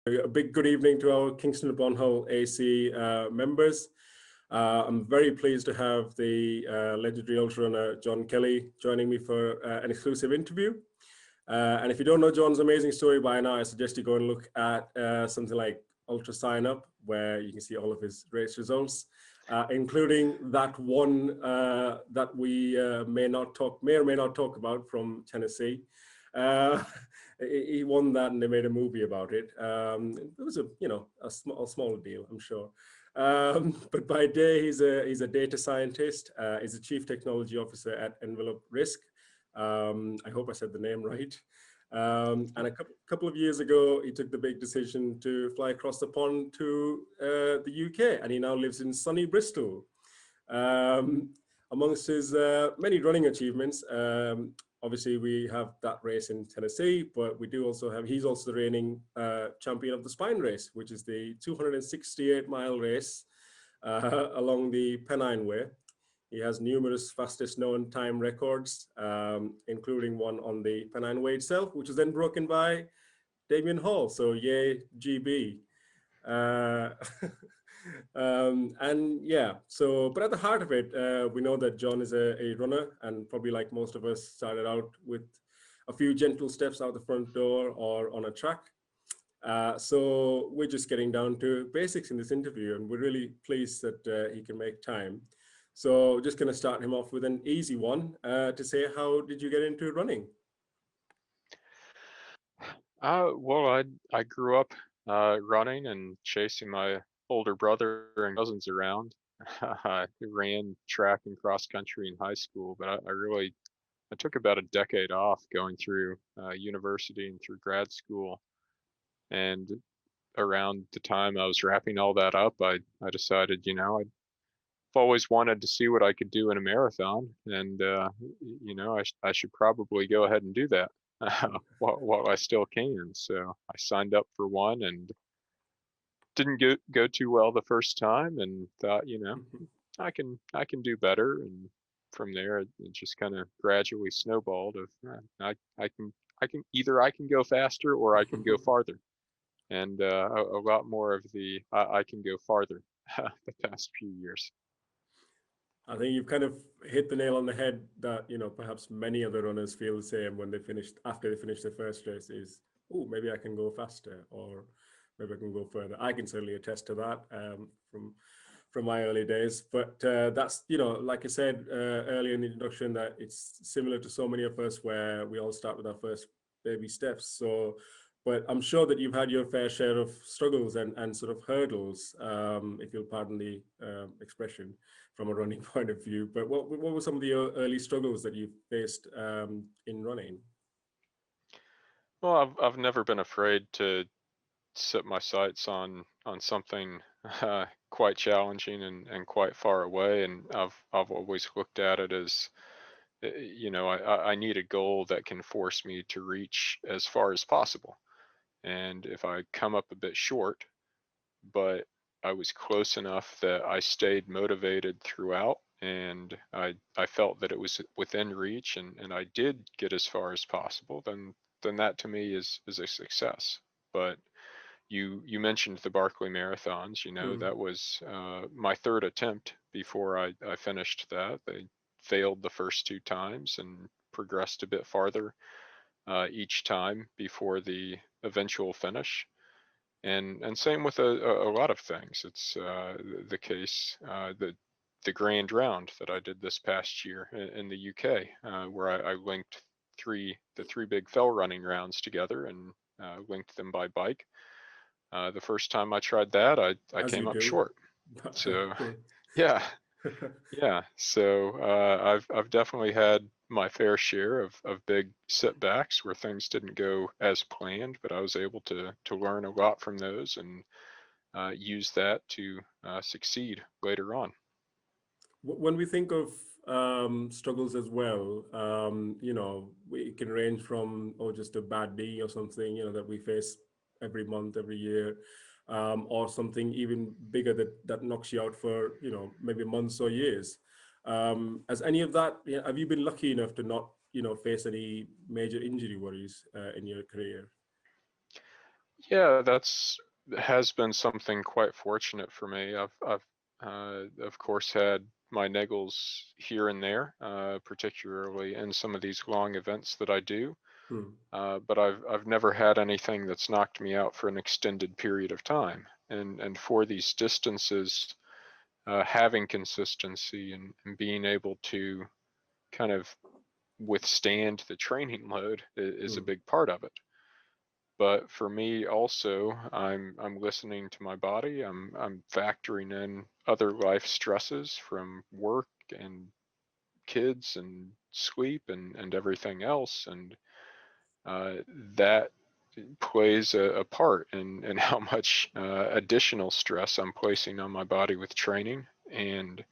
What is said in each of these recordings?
A big good evening to our Kingston upon Hull AC members. I'm very pleased to have the legendary ultra runner John Kelly joining me for an exclusive interview. And if you don't know John's amazing story by now, I suggest you go and look at something like Ultra Sign Up, where you can see all of his race results, including that one that we may or may not talk about from Tennessee. He won that, and they made a movie about it. It was a small deal, I'm sure. But by day, he's a data scientist. He's a chief technology officer at Envelope Risk. I hope I said the name right. And a couple of years ago, he took the big decision to fly across the pond to the UK, and he now lives in sunny Bristol. Amongst his many running achievements, obviously we have that race in Tennessee, but we do also have, he's also the reigning champion of the Spine Race, which is the 268-mile race along the Pennine Way. He has numerous fastest known time records, including one on the Pennine Way itself, which was then broken by Damien Hall. So yay, GB. And yeah, so, but at the heart of it, we know that John is a runner, and probably like most of us started out with a few gentle steps out the front door or on a track. So we're just getting down to basics in this interview, and we're really pleased that he can make time. So just going to start him off with an easy one to say, how did you get into running? Well, I grew up running and chasing my older brother and cousins around. I ran track and cross country in high school, but I took about a decade off going through university and through grad school. And around the time I was wrapping all that up, I decided, I've always wanted to see what I could do in a marathon, and I should probably go ahead and do that while I still can. So I signed up for one and didn't go too well the first time, and thought, I can do better. And from there, it just kind of gradually snowballed. Of I can either I can go faster or I can go farther, and a lot more of the I can go farther the past few years. I think you've kind of hit the nail on the head that, perhaps many other runners feel the same when after they finish their first race is, oh, maybe I can go faster, or maybe I can go further. I can certainly attest to that from my early days. But that's, like I said earlier in the introduction, that it's similar to so many of us where we all start with our first baby steps. So, but I'm sure that you've had your fair share of struggles and sort of hurdles, if you'll pardon the expression, from a running point of view. But what were some of the early struggles that you faced in running? Well, I've never been afraid to set my sights on something quite challenging and quite far away, and I've always looked at it as, I need a goal that can force me to reach as far as possible. And if I come up a bit short, but I was close enough that I stayed motivated throughout, and I felt that it was within reach, and I did get as far as possible, then that to me is a success. But you mentioned the Barkley marathons. That was my third attempt before I finished that. They failed the first two times and progressed a bit farther each time before the eventual finish. And same with a lot of things. It's the case, the Grand Round that I did this past year in the UK, where I linked the three big fell running rounds together and linked them by bike. The first time I tried that, I came up short. So yeah, yeah. So I've definitely had my fair share of big setbacks where things didn't go as planned, but I was able to learn a lot from those and use that to succeed later on. When we think of struggles as well, it can range from, just a bad knee or something, that we face every month, every year, or something even bigger that knocks you out for, maybe months or years. Has any of that, have you been lucky enough to not, face any major injury worries in your career? Yeah, has been something quite fortunate for me. I've of course had my niggles here and there, particularly in some of these long events that I do. Hmm. But I've never had anything that's knocked me out for an extended period of time. And for these distances, having consistency and being able to kind of withstand the training load is a Hmm. big part of it. But for me also, I'm listening to my body. I'm factoring in other life stresses from work and kids and sleep and everything else, and that plays a part in how much additional stress I'm placing on my body with training. And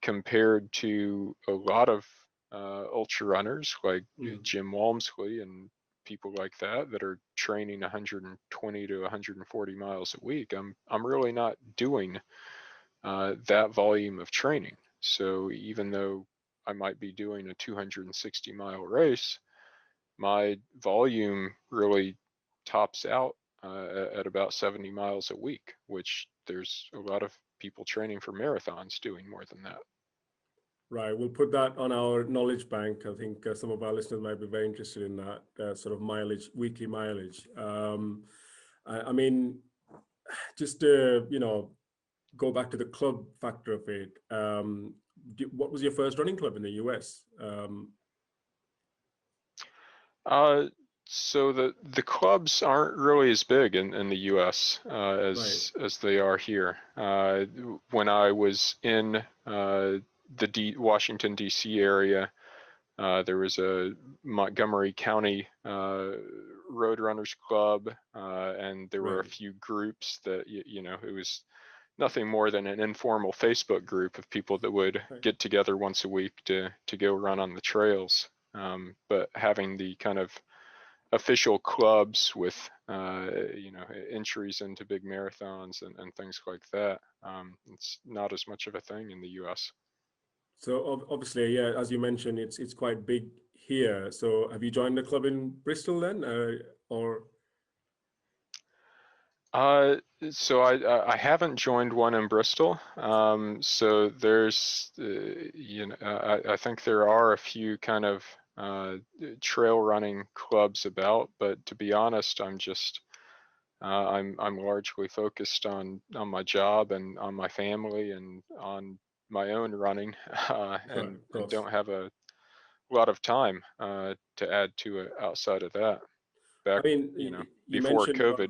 compared to a lot of ultra runners like Hmm. Jim Walmsley and people like that are training 120 to 140 miles a week, I'm really not doing that volume of training. So even though I might be doing a 260-mile race, my volume really tops out at about 70 miles a week, which there's a lot of people training for marathons doing more than that. Right. We'll put that on our knowledge bank. I think some of our listeners might be very interested in that sort of mileage, weekly mileage. I mean, just to, go back to the club factor of it. What was your first running club in the US? Uh, so the clubs aren't really as big in the U.S. Right. As they are here. When I was in the Washington D.C. area, there was a Montgomery County Roadrunners Club, and there were a Right. few groups that it was nothing more than an informal Facebook group of people that would Right. get together once a week to go run on the trails. But having the kind of official clubs with entries into big marathons and things like that, it's not as much of a thing in the U.S. So obviously, yeah, as you mentioned, it's quite big here. So have you joined the club in Bristol then, or Uh, so I haven't joined one in Bristol. So there's I think there are a few kind of trail running clubs about, but to be honest, I'm largely focused on my job and on my family and on my own running, right, and of course. don't have a lot of time to add to it outside of that. I Back, mean, you before mentioned about. COVID.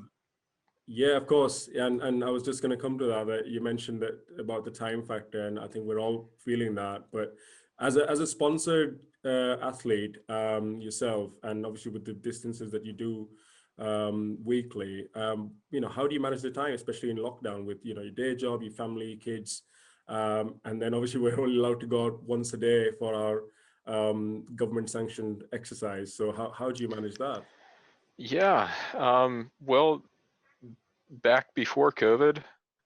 Yeah, of course. And I was just going to come to that, that you mentioned that about the time factor, and I think we're all feeling that. But as a sponsored athlete yourself, and obviously with the distances that you do weekly, how do you manage the time, especially in lockdown with your day job, your family, kids, and then obviously we're only allowed to go out once a day for our government sanctioned exercise. So how do you manage that? Yeah. Well, back before COVID,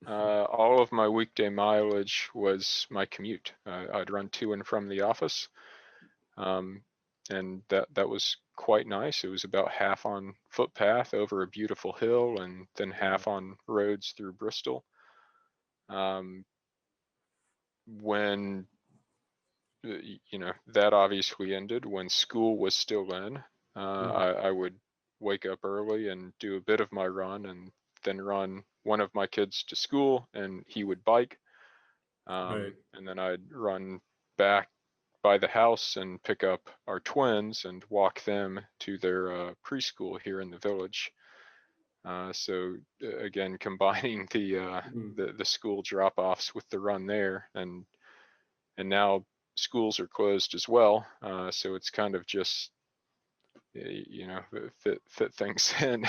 all of my weekday mileage was my commute. I'd run to and from the office, um, and that was quite nice. It was about half on footpath over a beautiful hill, and then Wow. half on roads through Bristol. Um, when that obviously ended, when school was still in, Mhm. I would wake up early and do a bit of my run, and then run one of my kids to school, and he would bike. Right. And then I'd run back by the house and pick up our twins and walk them to their preschool here in the village. So again, combining Mhm. the school drop-offs with the run there, and now schools are closed as well. So it's kind of just fit things in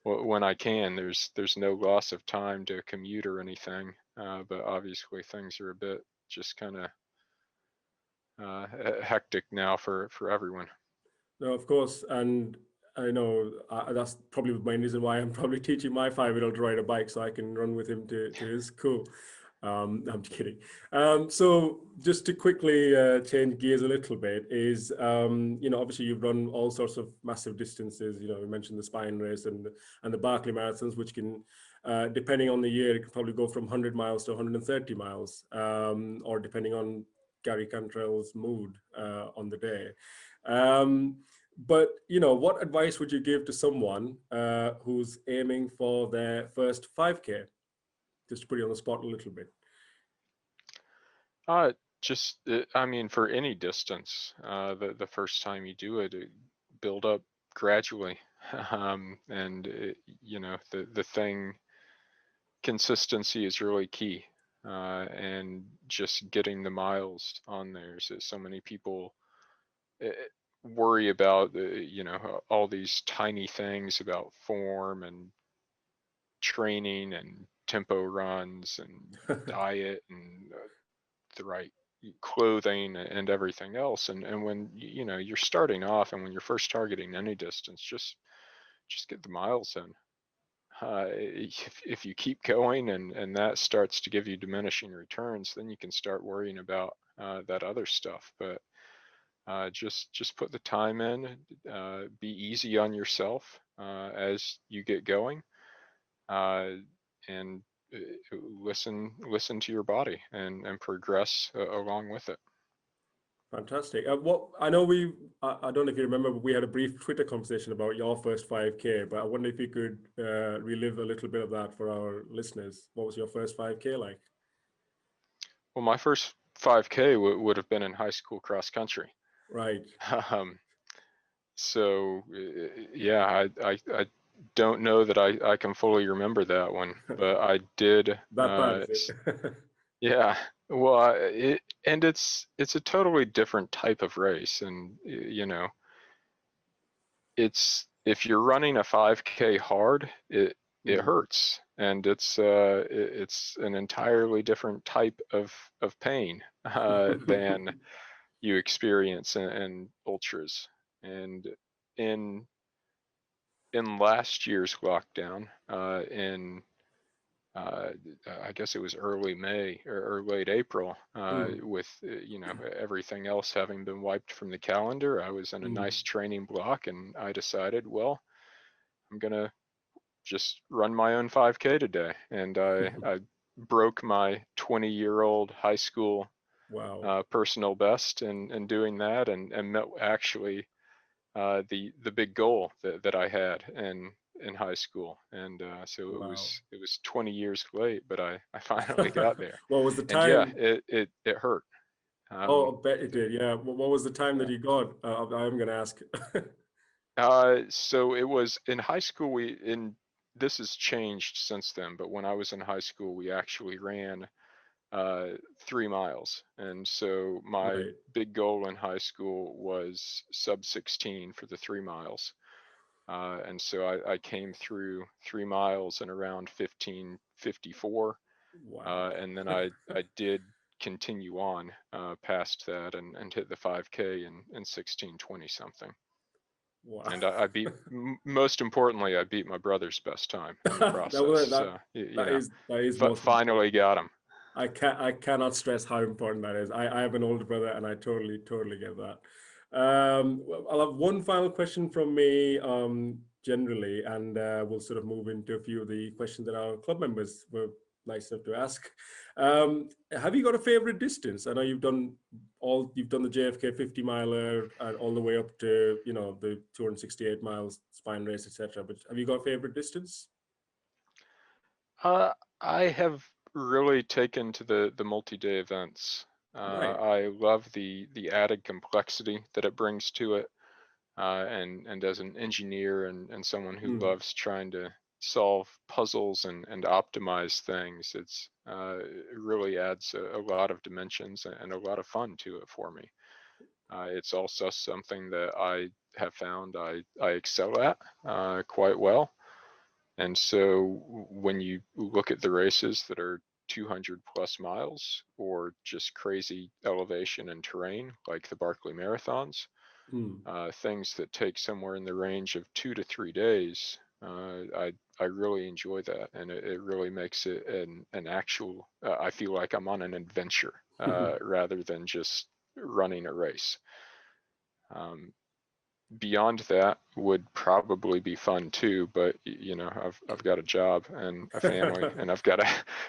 when I can. There's no loss of time to commute or anything, but obviously things are a bit just kind of hectic now for everyone. No, of course, and I know that's probably the main reason why I'm probably teaching my 5-year-old to ride a bike so I can run with him to his school. I'm kidding. So just to quickly change gears a little bit is, obviously you've run all sorts of massive distances. We mentioned the Spine Race and the Barkley Marathons, which can, depending on the year, it can probably go from 100 miles to 130 miles, or depending on Gary Cantrell's mood on the day. But what advice would you give to someone who's aiming for their first 5K? Just to put you on the spot a little bit. Uh, I mean, for any distance, the first time you do it, build up gradually, and the thing, consistency is really key, and just getting the miles on there. So many people uh, worry about all these tiny things about form and training and tempo runs and diet and the right clothing and everything else. And when you're starting off, and when you're first targeting any distance, just get the miles in. If you keep going and that starts to give you diminishing returns, then you can start worrying about that other stuff. But just put the time in, be easy on yourself as you get going, and listen to your body and progress along with it. Fantastic. What I know I don't know if you remember, but we had a brief Twitter conversation about your first 5K. But I wonder if you could relive a little bit of that for our listeners. What was your first 5K like? Well, my first 5K would have been in high school cross country. Right. Um, so yeah, I don't know that I can fully remember that one, but I did. That bad, is it? Yeah, well, and it's a totally different type of race, and it's, if you're running a 5K hard, it hurts, and it's an entirely different type of pain than you experience in ultras. And in last year's lockdown, in I guess it was early May or late April, with everything else having been wiped from the calendar, I was in a nice training block, and I decided, well, I'm gonna just run my own 5K today, and I broke my 20-year-old high school Wow. personal best in doing that, and met actually the big goal that I had in high school. And so Wow. it was 20 years late, but I finally got there. What was the And yeah, time? it hurt. Oh, Um, I bet it did. Yeah. What was the time that yeah. you got? I'm going to ask. So it was in high school. This has changed since then, but when I was in high school, we actually ran 3 miles. And so my Right. big goal in high school was sub 16 for the 3 miles. And so I came through 3 miles in around 15:54. Wow. And then I did continue on past that, and hit the 5K in 16:20 something. Wow. And I beat, most importantly, I beat my brother's best time in the process. So, That is most finally important. got him. I cannot stress how important that is. I have an older brother, and I totally get that. Well, I'll have one final question from me, generally, and we'll sort of move into a few of the questions that our club members were nice enough to ask. Have you got a favorite distance? I know you've done the JFK 50 miler and all the way up to the 268 miles Spine Race, etc. But have you got a favorite distance? I have really taken to the multi-day events. Right. I love the added complexity that it brings to it. And as an engineer and someone who Mm, loves trying to solve puzzles and optimize things, it really adds a lot of dimensions and a lot of fun to it for me. It's also something that I have found I excel at quite well. And so when you look at the races that are 200 plus miles, or just crazy elevation and terrain like the Barkley marathons, mm, things that take somewhere in the range of 2 to 3 days, I really enjoy that, and it really makes it an actual. I feel like I'm on an adventure rather than just running a race. Um, Beyond that would probably be fun too, but you know, I've got a job and a family, and I've got to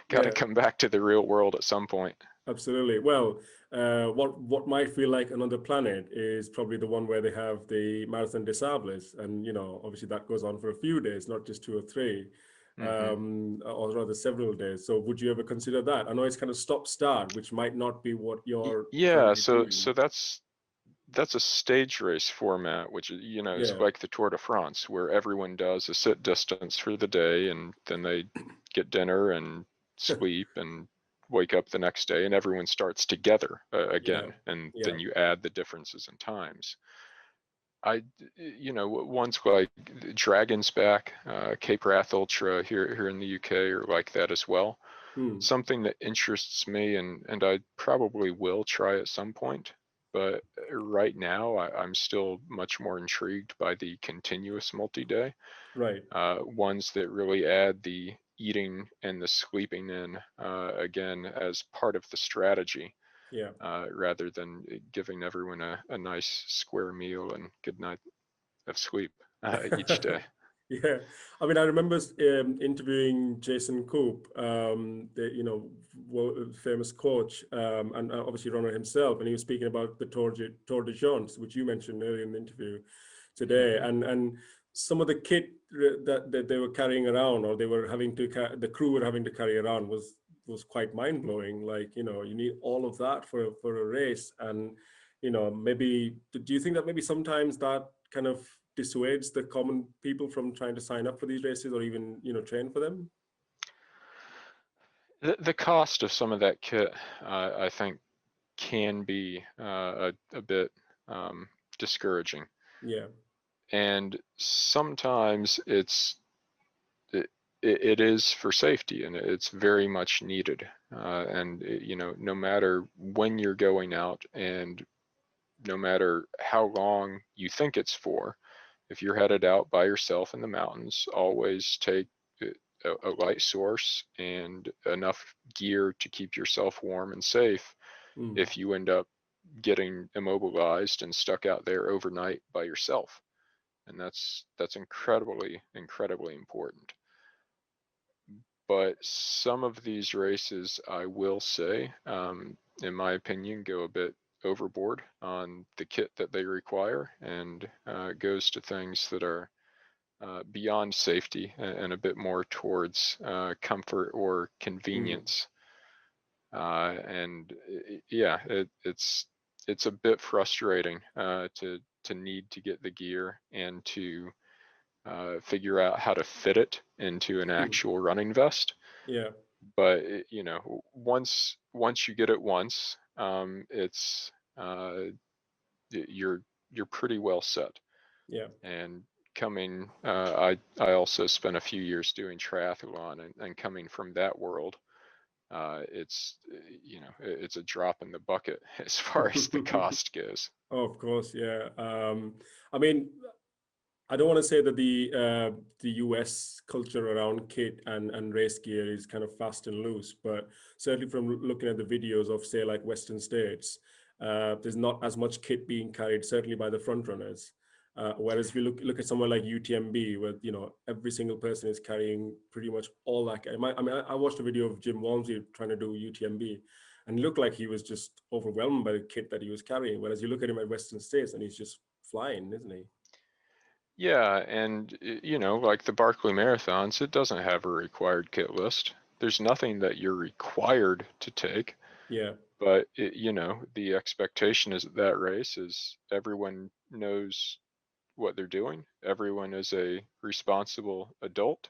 got to Yeah, come back to the real world at some point. absolutely. Well, what might feel like another planet is probably the one where they have the Marathon des Sables, and obviously that goes on for a few days, not just 2 or 3, Hmm. or rather several days. So, would you ever consider that? I know it's kind of stop-start, which might not be what you're Yeah, currently so doing. that's a stage race format, which you know is Yeah, like the Tour de France, where everyone does a sit distance for the day, and then they get dinner and sleep and wake up the next day, and everyone starts together yeah, again, and yeah. then you add the differences in times. You know, ones like Dragon's Back, Cape Wrath Ultra here in the UK are like that as well. Hmm. Something that interests me, and I probably will try at some point. But right now, I'm still much more intrigued by the continuous multi-day Right. ones that really add the eating and the sleeping in again as part of the strategy Yeah. rather than giving everyone a nice square meal and good night of sleep each day. Yeah, I mean, I remember interviewing Jason Coop, the famous coach, and obviously runner himself, and he was speaking about the Tour de Jones, which you mentioned earlier in the interview today, Hmm. and some of the kit that they were carrying around, or they were having to the crew were having to carry around was quite mind blowing. Like, you need all of that for a race, and maybe do you think that maybe sometimes that kind of dissuades the common people from trying to sign up for these races or even train for them? The cost of some of that kit, I think, can be a bit um, discouraging, Yeah. and sometimes it, it is for safety, and it's very much needed. And you know, no matter when you're going out, and no matter how long you think it's for, if you're headed out by yourself in the mountains, always take a light source and enough gear to keep yourself warm and safe Mm. if you end up getting immobilized and stuck out there overnight by yourself. And that's incredibly important. But some of these races, I will say, in my opinion, go a bit overboard on the kit that they require, and goes to things that are beyond safety and a bit more towards comfort or Mm. convenience. And yeah, it's a bit frustrating to need to get the gear and to figure out how to fit it into an Mm. actual running vest. Yeah. But you know, once you get it once, it's you're pretty well set. Yeah. And coming, I also spent a few years doing triathlon, and coming from that world, it's you know, it's a drop in the bucket as far as the cost goes. Oh, of course, yeah. I mean, I don't want to say that the US culture around kit and race gear is kind of fast and loose, but certainly from looking at the videos of, say, like Western states, there's not as much kit being carried, certainly by the front runners. Whereas if you look at somewhere like UTMB, where every single person is carrying pretty much all that. I watched a video of Jim Walmsley trying to do UTMB, and it looked like he was just overwhelmed by the kit that he was carrying. Whereas you look at him at Western states, and he's just flying, isn't he? Yeah, and you know, like the Barkley Marathons, it doesn't have a required kit list. There's nothing that you're required to take. Yeah. But you know, the expectation is that race is everyone knows what they're doing. Everyone is a responsible adult,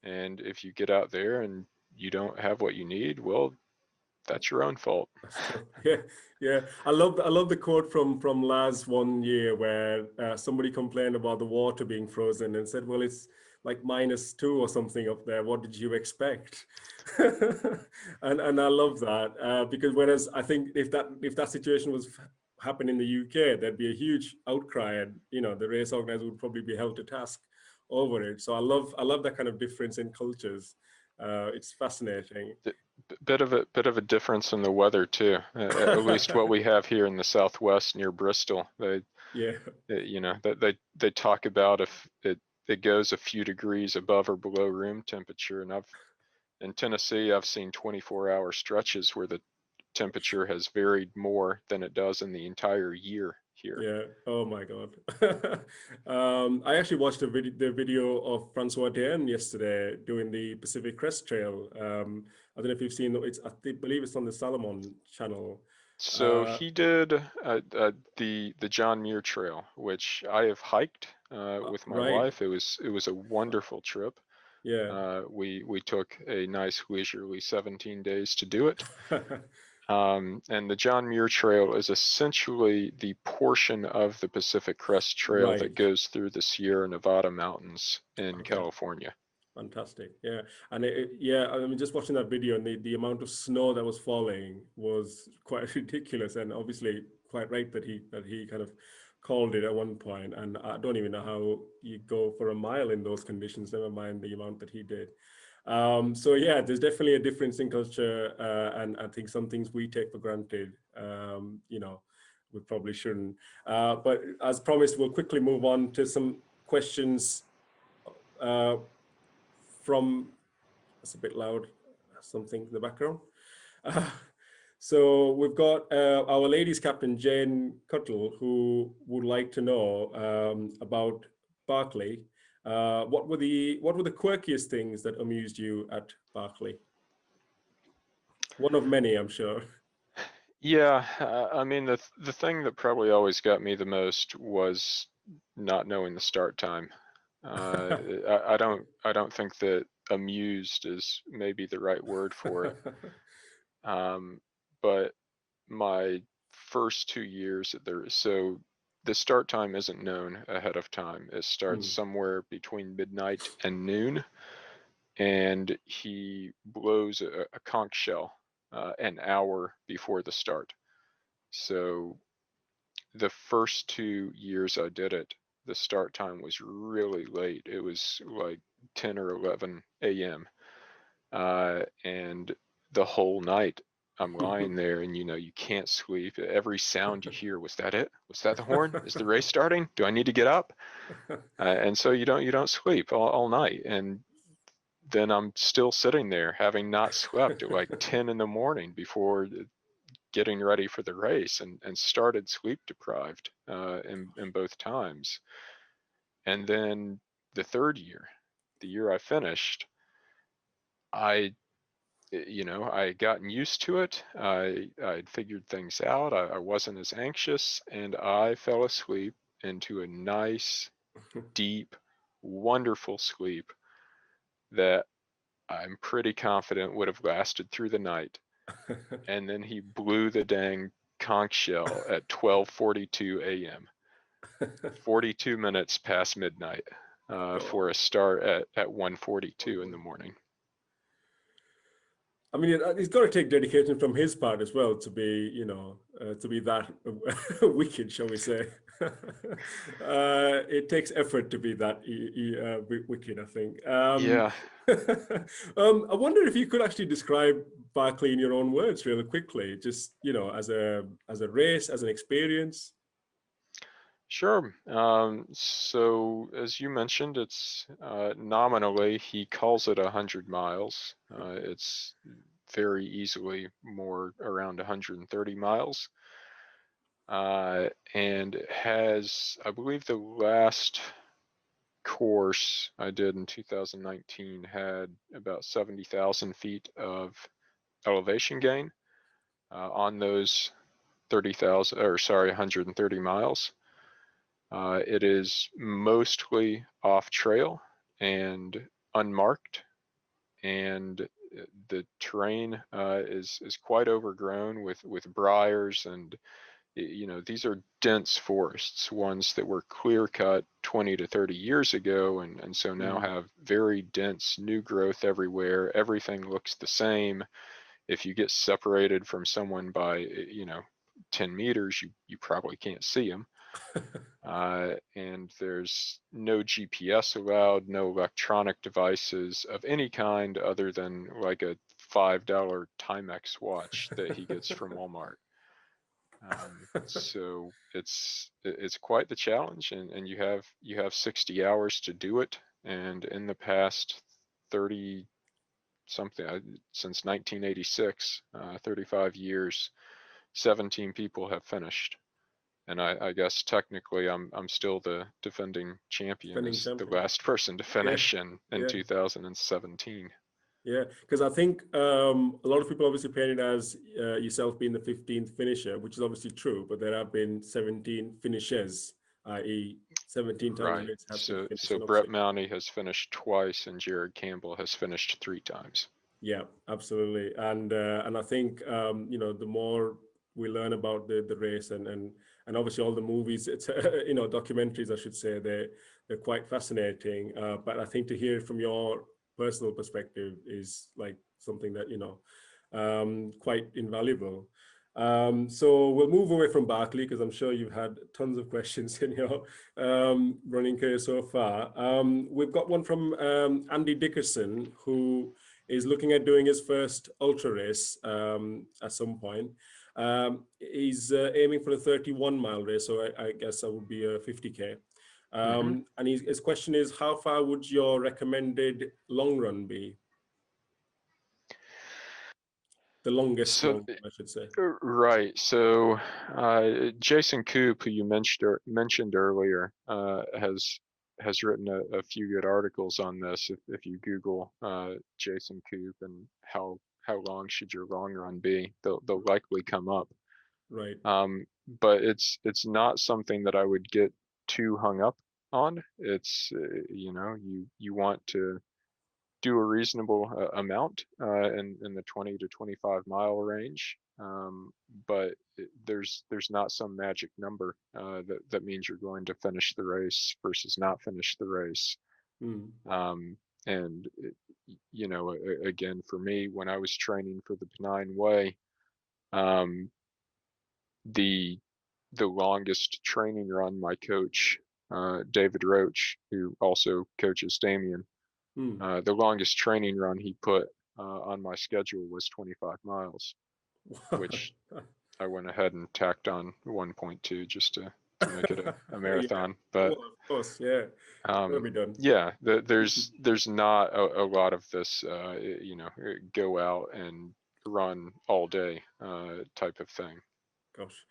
and if you get out there and you don't have what you need, well, that's your own fault. That's true. Yeah, yeah. I love the quote from Laz one year where somebody complained about the water being frozen and said, "Well, it's like -2 or something up there. What did you expect?" And I love that because whereas I think if that situation was happened in the UK, there'd be a huge outcry, and the race organizer would probably be held to task over it. So I love that kind of difference in cultures. It's fascinating. Bit of a difference in the weather too. At least what we have here in the Southwest near Bristol. Yeah. They talk about if it goes a few degrees above or below room temperature, and in Tennessee I've seen 24-hour stretches where the temperature has varied more than it does in the entire year here. Yeah. Oh my God. I actually watched the video of Francois Diane yesterday doing the Pacific Crest Trail. I don't know if you've seen it's. I believe it's on the Salomon channel. So Uh, he did the John Muir Trail, which I have hiked with my right. wife. It was a wonderful trip. Yeah. We took a nice leisurely 17 days to do it. And the John Muir Trail is essentially the portion of the Pacific Crest Trail that Right. goes through the Sierra Nevada mountains in Okay. California. Fantastic. Yeah. And yeah, I mean, just watching that video and the amount of snow that was falling was quite ridiculous. And obviously quite right that he kind of called it at one point. And I don't even know how you go for a mile in those conditions, never mind the amount that he did. So yeah, there's definitely a difference in culture. And I think some things we take for granted, we probably shouldn't. But as promised, we'll quickly move on to some questions uh, from, that's a bit loud, something in the background. Uh, so we've got our ladies captain, Jane Cuttle, who would like to know about Berkeley. What were the quirkiest things that amused you at Berkeley? One of many, I'm sure. Yeah, I mean the thing that probably always got me the most was not knowing the start time. I don't think that amused is maybe the right word for it. But my first 2 years there, so the start time isn't known ahead of time. It starts somewhere between midnight and noon, and he blows a conch shell an hour before the start. So the first 2 years I did it, the start time was really late. It was like 10 or 11 a.m. And the whole night I'm lying there, and you can't sleep. Every sound you hear, was that it? Was that the horn? Is the race starting? Do I need to get up? And so you don't sleep all night. And then I'm still sitting there having not slept at like 10 in the morning before getting ready for the race, and started sleep deprived in both times. And then the third year, the year I finished, I I had gotten used to it. I'd figured things out. I wasn't as anxious, and I fell asleep into a nice, deep, wonderful sleep that I'm pretty confident would have lasted through the night. And then he blew the dang conch shell at 12:42 a.m. 42 minutes past midnight for a start at 1:42 in the morning. I mean, he's got to take dedication from his part as well to be, to be that wicked, shall we say? It takes effort to be that wicked, I think. Yeah, I wonder if you could actually describe Barclay in your own words, really quickly, just as a race, as an experience. sure. So as you mentioned, it's nominally he calls it 100 miles. It's very easily more around 130 miles. And has, I believe, the last course I did in 2019 had about 70,000 feet of elevation gain on those 130 miles. It is mostly off trail and unmarked, and the terrain is quite overgrown with briars, and these are dense forests, ones that were clear cut 20 to 30 years ago, and so now have very dense new growth everywhere. Everything looks the same. If you get separated from someone by 10 meters, you probably can't see them. And there's no GPS allowed, no electronic devices of any kind other than like a $5 Timex watch that he gets from Walmart. So it's quite the challenge, and you have 60 hours to do it. And in the past 30 something since 1986, 35 years, 17 people have finished. And I guess technically I'm still the defending champion Defending as the champion. last person to Yeah, finish in yeah. 2017. Yeah, because I think a lot of people obviously paint it as yourself being the 15th finisher, which is obviously true, but there have been 17 finishes, i.e., 17 times Right. race has been finished. So And Brett obviously, Mowney has finished twice and Jared Campbell has finished 3 times. yeah, absolutely. And I think the more we learn about the race and obviously all the movies, it's documentaries, I should say, they're quite fascinating. But I think to hear from your personal perspective is like something that quite invaluable. So we'll move away from Barkley because I'm sure you've had tons of questions in your running career so far. We've got one from Andy Dickerson, who is looking at doing his first ultra race at some point. He's aiming for a 31-mile race, so I guess that would be a 50K. Hmm. And his question is, how far would your recommended long run be? The longest So long run, I should say. right. So Jason Koop, who you mentioned earlier, has written a few good articles on this. If you Google Jason Koop and how long should your long run be, they'll likely come up. Right. But it's not something that I would get too hung up on. It's you want to do a reasonable amount in the 20 to 25-mile range. But there's not some magic number that means you're going to finish the race versus not finish the race. Mm. Um, and again, for me, when I was training for the Pennine Way, um, the the longest training run my coach, David Roach, who also coaches Damien, Mm. the longest training run he put on my schedule was 25 miles, which I went ahead and tacked on 1.2 just to make it a Yeah. marathon. Well, But of course, yeah. That'll be done. yeah, there's not a lot of this, go out and run all day type of thing. Gosh.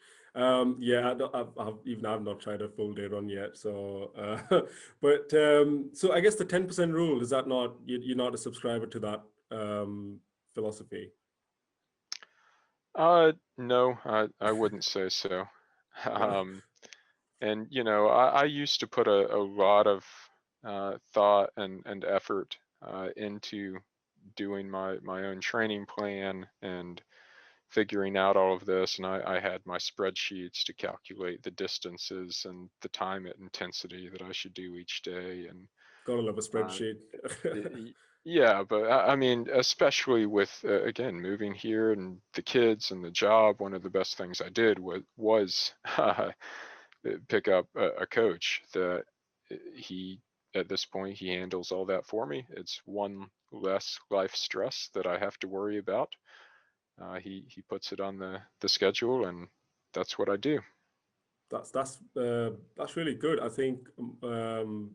Yeah, I've not tried a full day run yet. So, but so I guess the 10% rule, is that not, you're not a subscriber to that philosophy? No, I wouldn't say so. Um, and I used to put a lot of thought and effort into doing my own training plan and figuring out all of this. And I had my spreadsheets to calculate the distances and the time at intensity that I should do each day. And Gotta love a uh, spreadsheet. yeah, but I mean, especially with again moving here and the kids and the job, one of the best things I did was pick up a coach that he at this point he handles all that for me. It's one less life stress that I have to worry about. He puts it on the schedule, and that's what I do. That's really good. I think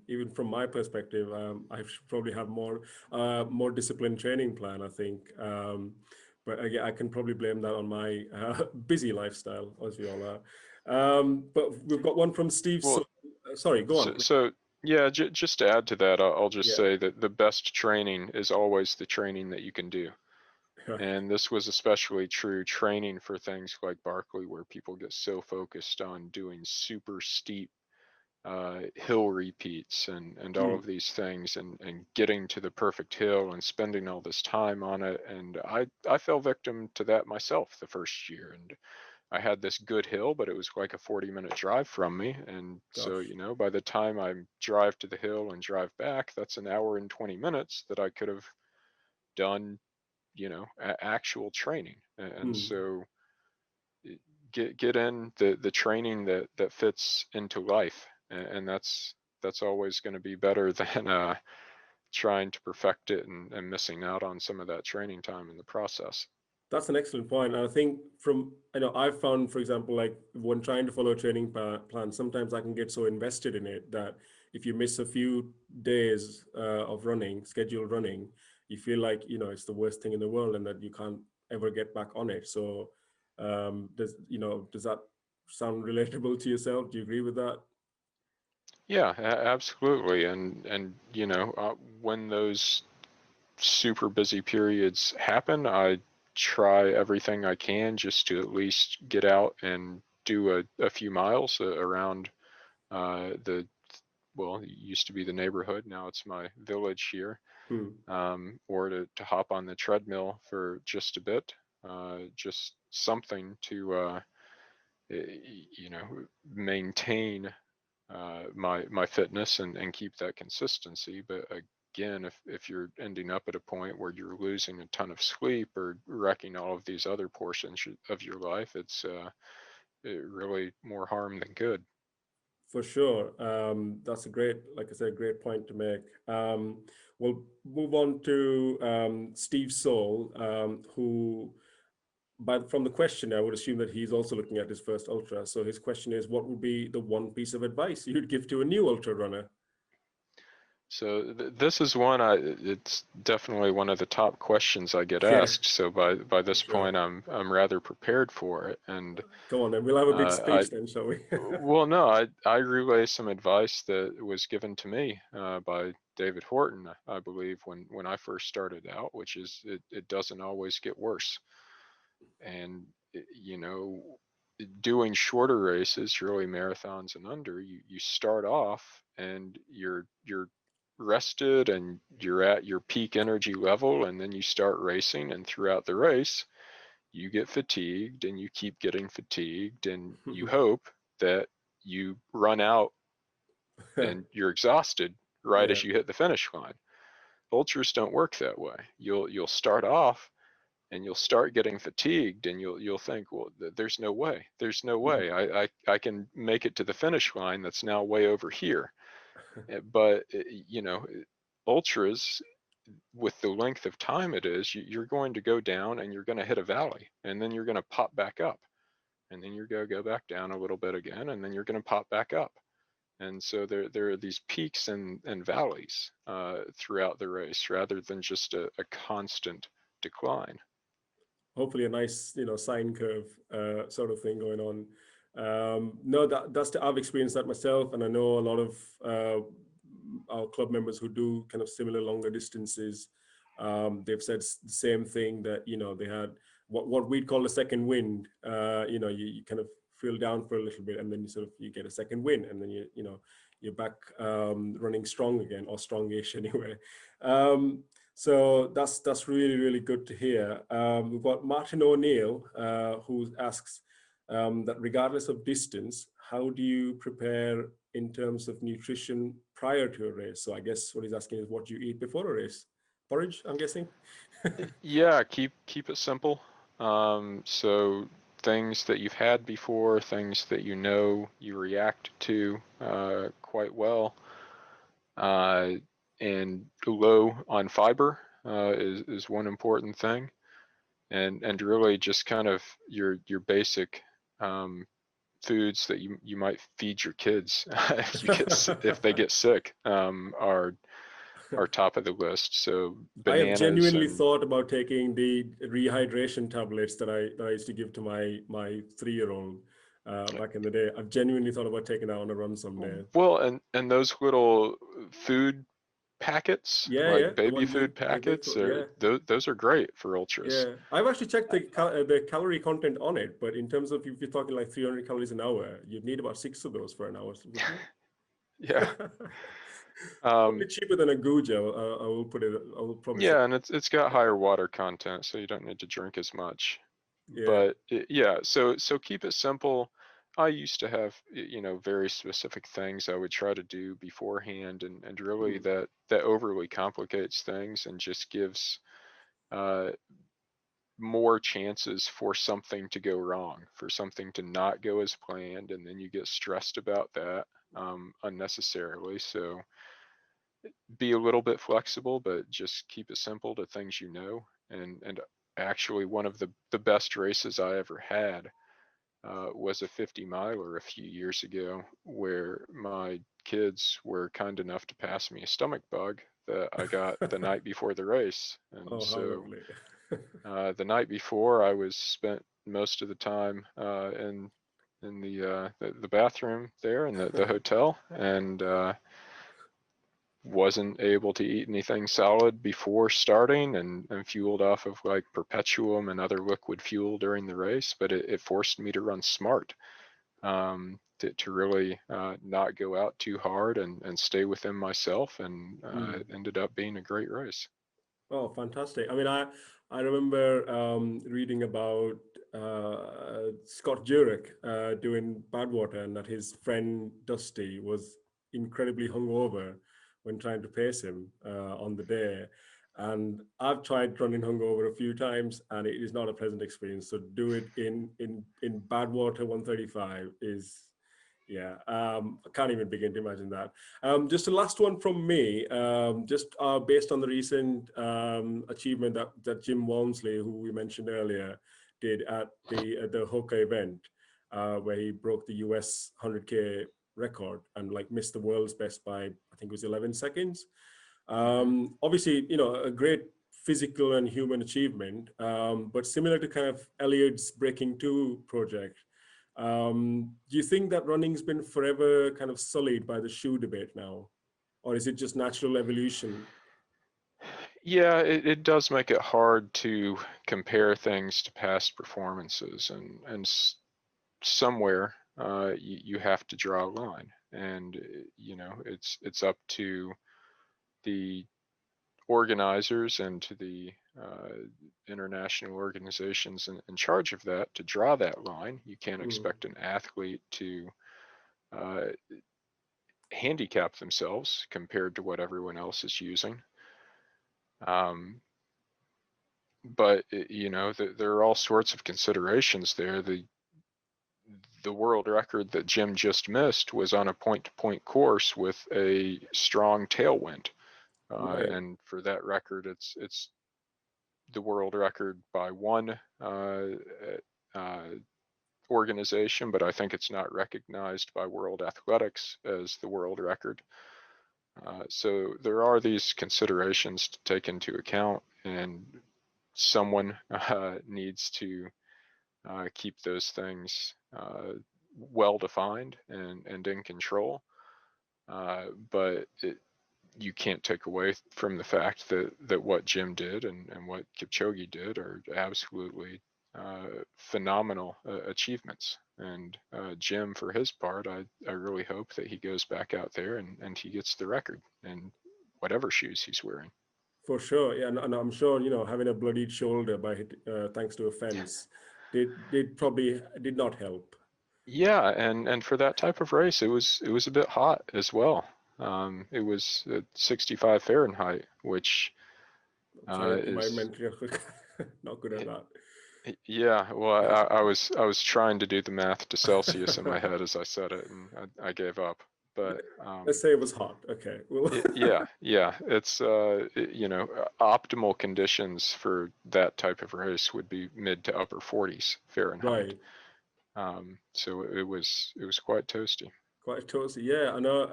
even from my perspective, I should probably have more disciplined training plan, I think. But again, I can probably blame that on my busy lifestyle, as we all are. But we've got one from Steve. So, Well, sorry, go on, so, please. so yeah, just to add to that, I'll just Yeah, say that the best training is always the training that you can do. right. And this was especially true training for things like Barkley, where people get so focused on doing super steep hill repeats and all Mm, of these things and getting to the perfect hill and spending all this time on it. And I fell victim to that myself the first year. And I had this good hill, but it was like a 40-minute drive from me. And so, gosh. by the time I drive to the hill and drive back, that's an hour and 20 minutes that I could have done, actual training. And Mm, so get in the training that fits into life, and that's always going to be better than trying to perfect it and missing out on some of that training time in the process. That's an excellent point. And I think from, I've found, for example, like when trying to follow a training plan, sometimes I can get so invested in it that if you miss a few days of running, scheduled running, you feel like, it's the worst thing in the world and that you can't ever get back on it. So does that sound relatable to yourself? Do you agree with that? Yeah, absolutely. And when those super busy periods happen, I try everything I can just to at least get out and do a few miles around the, well, it used to be the neighborhood, now it's my village here, Hmm. or to hop on the treadmill for just a bit, just something to, maintain my fitness and keep that consistency. But again, if you're ending up at a point where you're losing a ton of sleep or wrecking all of these other portions of your life, it's really more harm than good. For sure. That's a great, like I said, great point to make. We'll move on to Steve Soul, who, from the question, I would assume that he's also looking at his first ultra. So his question is, what would be the one piece of advice you'd give to a new ultra runner? So this is one it's definitely one of the top questions I get Yeah, asked. So by for this sure. point, I'm rather prepared for it. And Come on, then we'll have a big I speech then, shall we? well, no, I relay some advice that was given to me by David Horton, I believe, when I first started out, which is it doesn't always get worse. And doing shorter races, really marathons and under, you start off and you're rested and you're at your peak energy level, and then you start racing, and throughout the race you get fatigued and you keep getting fatigued, and you hope that you run out and you're exhausted right Yeah. as you hit the finish line. Ultras don't work that way. You'll start off and you'll start getting fatigued, and you'll think, well, there's no way, I can make it to the finish line that's now way over here. But ultras, with the length of time it is, you're going to go down and you're going to hit a valley, and then you're going to pop back up, and then you're going to go back down a little bit again, and then you're going to pop back up. And so there are these peaks and valleys throughout the race, rather than just a constant decline. Hopefully a nice, sine curve sort of thing going on. No, I've experienced that myself, and I know a lot of our club members who do kind of similar longer distances. They've said the same thing, that they had what we'd call a second wind. You kind of feel down for a little bit, and then you get a second wind, and then you're back running strong again, or strongish anyway. So that's really, really good to hear. We've got Martin O'Neill, who asks that regardless of distance, how do you prepare in terms of nutrition prior to a race? So I guess what he's asking is what you eat before a race. Porridge, I'm guessing. Yeah, keep it simple. So things that you've had before, things that you react to quite well, uh, and low on fiber is one important thing, and really just kind of your basic foods that you might feed your kids if they get sick, are top of the list. So I have bananas genuinely and thought about taking the rehydration tablets that I used to give to my 3-year-old back in the day. I've genuinely thought about taking that on a run someday. well, and those little food packets, Yeah, yeah, like the baby ones you food like big packets, for, yeah, those are great for ultras. yeah. I've actually checked the calorie content on it, but in terms of if you're talking like 300 calories an hour, you'd need about 6 of those for an hour, wouldn't Yeah. you? Probably Um, cheaper than a Guja. I will put it. I will probably say. yeah, and it's got higher water content, so you don't need to drink as much. Yeah. But yeah, so keep it simple. I used to have very specific things I would try to do beforehand, and really Mm. that overly complicates things and just gives uh, more chances for something to go wrong, for something to not go as planned, and then you get stressed about that unnecessarily. So be a little bit flexible, but just keep it simple to things you know. And actually, one of the best races I ever had was a 50 miler a few years ago, where my kids were kind enough to pass me a stomach bug that I got the night before the race. And Oh, how so lovely. the night before, I was spent most of the time in the bathroom there in the hotel, and wasn't able to eat anything solid before starting, and fueled off of like Perpetuum and other liquid fuel during the race. But it forced me to run smart, to really not go out too hard and stay within myself, and Mm. it ended up being a great race. Oh, fantastic. I mean, I remember reading about Scott Jurek doing Badwater, and that his friend Dusty was incredibly hungover when trying to pace him on the day. And I've tried running hungover a few times, and it is not a pleasant experience. So do it in Badwater 135 is, yeah, I can't even begin to imagine that. Just a last one from me, just based on the recent achievement that Jim Walmsley, who we mentioned earlier, did at the Hoka event, where he broke the US 100K record and like missed the world's best by, I think it was 11 seconds. Hmm. Obviously, a great physical and human achievement, but similar to kind of Elliot's Breaking Two project. Do you think that running's been forever kind of sullied by the shoe debate now? Or is it just natural evolution? Yeah, it does make it hard to compare things to past performances, and somewhere you have to draw a line, and it's up to the organizers and to the international organizations in charge of that to draw that line. You can't Mm, expect an athlete to uh, handicap themselves compared to what everyone else is using. Um, but there are all sorts of considerations there. The world record that Jim just missed was on a point-to-point course with a strong tailwind, right. and for that record, it's the world record by one uh, organization, but I think it's not recognized by World Athletics as the world record. So there are these considerations to take into account, and someone needs to keep those things well defined and in control. But you can't take away from the fact that what Jim did and what Kipchoge did are absolutely phenomenal achievements. And Jim, for his part, I really hope that he goes back out there and he gets the record in whatever shoes he's wearing. For sure. Yeah, and I'm sure, having a bloodied shoulder thanks to a fence did probably did not help. Yeah, and for that type of race, it was a bit hot as well. It was 65 Fahrenheit, which Sorry, my is mental not good at that. yeah. Well, I was trying to do the math to Celsius in my head as I said it, and I gave up. But Let's say it was hot. Okay. Well, yeah, it's optimal conditions for that type of race would be mid to upper 40s Fahrenheit. right. So it was quite toasty. Quite toasty, yeah, I know.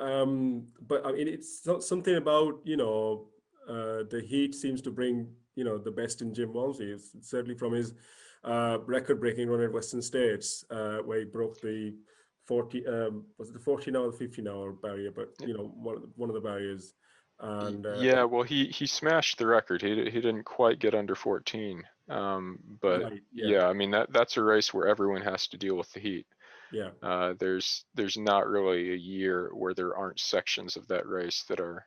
But I mean, it's something about the heat seems to bring the best in Jim Walmsley. It's certainly from his record-breaking run at Western States, where he broke the 40 was it the 14 hour or the 15-hour barrier, but one of the barriers, and Yeah, well, he smashed the record. He didn't quite get under 14. But right, yeah, yeah, I mean that's a race where everyone has to deal with the heat. yeah. There's not really a year where there aren't sections of that race that are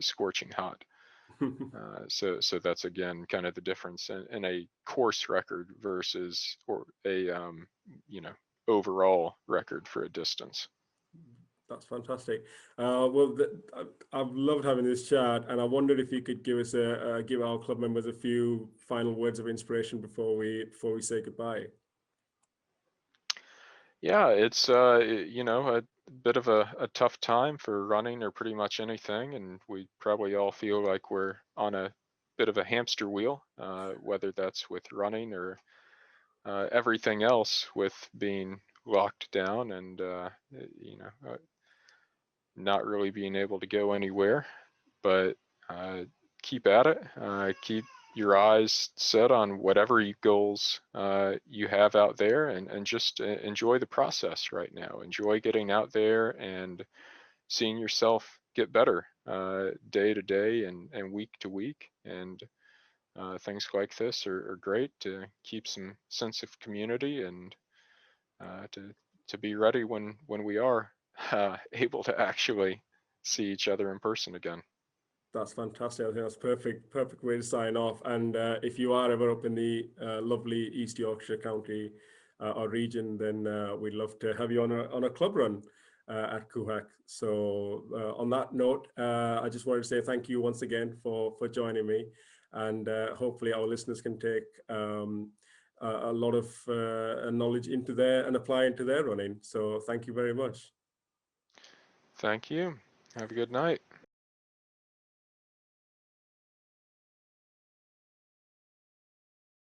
scorching hot. So that's again kind of the difference in a course record versus or a overall record for a distance. That's fantastic. I've loved having this chat, and I wondered if you could give us give our club members a few final words of inspiration before we say goodbye. Yeah, it's you know, a bit of a tough time for running or pretty much anything, and we probably all feel like we're on a bit of a hamster wheel, whether that's with running or everything else with being locked down and you know, not really being able to go anywhere. But keep at it. Keep your eyes set on whatever goals you have out there, and just enjoy the process right now. Enjoy getting out there and seeing yourself get better day to day and week to week. And things like this are great to keep some sense of community and to be ready when we are able to actually see each other in person again. That's fantastic. I think that's perfect way to sign off. And if you are ever up in the lovely East Yorkshire County or region, then we'd love to have you on a club run at Kuhak. So on that note, I just wanted to say thank you once again for joining me, and hopefully our listeners can take a lot of knowledge into their and apply into their running. So thank you very much. Thank you. Have a good night.